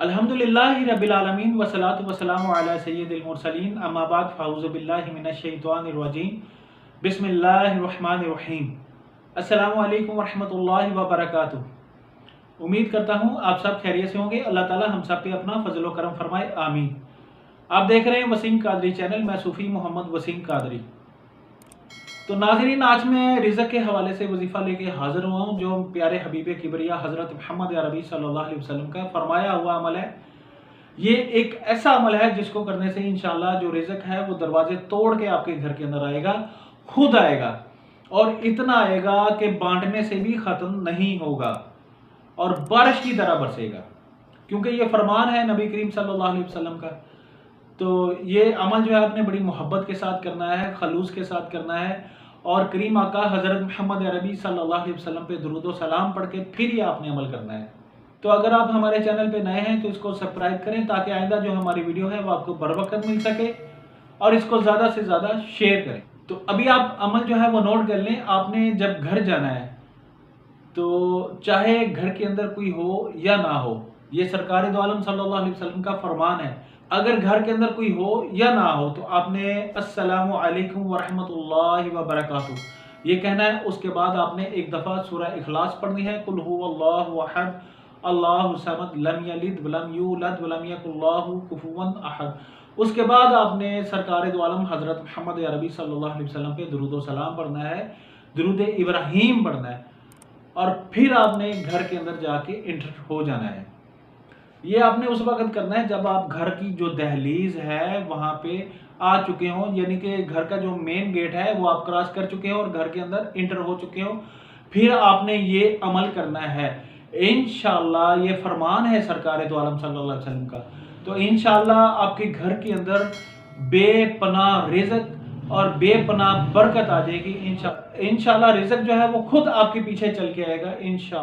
अल्हम्दुलिल्लाहि रब्बिल आलमीन वस्सलातु वस्सलामु अला सय्यिदिल मुरसलीन अम्मा बाद फ़अऊज़ु बिल्लाहि मिनश शैतानिर रजीम बिस्मिल्लाहिर रहमानिर रहीम। अस्सलामु अलैकुम वरहमतुल्लाहि व बरकातुहू। उम्मीद करता हूँ आप सब खैरियत से होंगे। अल्लाह ताला हम सब पे अपना फजल व करम फरमाए, आमीन। आप देख रहे हैं वसीम कादरी चैनल, मैं सूफ़ी मोहम्मद वसीम कादरी। तो नाज़रीन, आज मैं रिज़्क़ के हवाले से वजीफ़ा लेके हाज़िर हुआ हूँ, जो प्यारे हबीब किबरिया हज़रत मोहम्मद अरबी सल्लल्लाहु अलैहि वसल्लम का फरमाया हुआ अमल है। ये एक ऐसा अमल है जिसको करने से इंशाअल्लाह जो रिज़्क़ है वो दरवाजे तोड़ के आपके घर के अंदर आएगा, खुद आएगा, और इतना आएगा कि बांटने से भी ख़त्म नहीं होगा और बारिश की तरह बरसेगा, क्योंकि ये फरमान है नबी करीम सल्लल्लाहु अलैहि वसल्लम का। तो ये अमल जो है आपने बड़ी मोहब्बत के साथ करना है, खलूस के साथ करना है, और करीम आका हज़रत मोहम्मद अरबी सल्लल्लाहु अलैहि वसल्लम पे दुरूद व सलाम पढ़ के फिर ये आपने अमल करना है। तो अगर आप हमारे चैनल पे नए हैं तो इसको सब्सक्राइब करें, ताकि आइंदा जो हमारी वीडियो है वो आपको बर वक्त मिल सके, और इसको ज़्यादा से ज़्यादा शेयर करें। तो अभी आप अमल जो है वो नोट कर लें। आपने जब घर जाना है तो चाहे घर के अंदर कोई हो या ना हो, ये सरकार दो आलम सल्लल्लाहु अलैहि वसल्लम का फरमान है। अगर घर के अंदर कोई हो या ना हो तो आपने अस्सलामु अलैकुम वरहमतुल्लाहि व बरकातुहू ये कहना है। उसके बाद आपने एक दफ़ा सूरह इखलास पढ़नी है, कुल हुवल्लाहु अहद अल्लाहु समद लम यलिद वलम यूलद वलम यकुल लहू कुफुवन अहद। उसके बाद आपने सरकार दो आलम हज़रत मोहम्मद अरबी सल्लल्लाहु अलैहि वसल्लम पे दुरूद व सलाम पढ़ना है, दुरूद इब्राहीम पढ़ना है, और फिर आपने घर के अंदर जाके इंटर हो जाना है। ये आपने उस वक्त करना है जब आप घर की जो दहलीज है वहाँ पे आ चुके हों, यानी कि घर का जो मेन गेट है वो आप क्रॉस कर चुके हो और घर के अंदर इंटर हो चुके हो। फिर आपने ये अमल करना है। इंशाअल्लाह ये फरमान है सरकार दो आलम सल्लल्लाहु अलैहि वसल्लम का। तो इंशाअल्लाह आपके घर के अंदर बेपनाह रिज़्क़ और बेपनाह बरकत आ जाएगी। इंशाअल्लाह रिज़्क़ जो है वो खुद आपके पीछे चल के आएगा इंशाअल्लाह।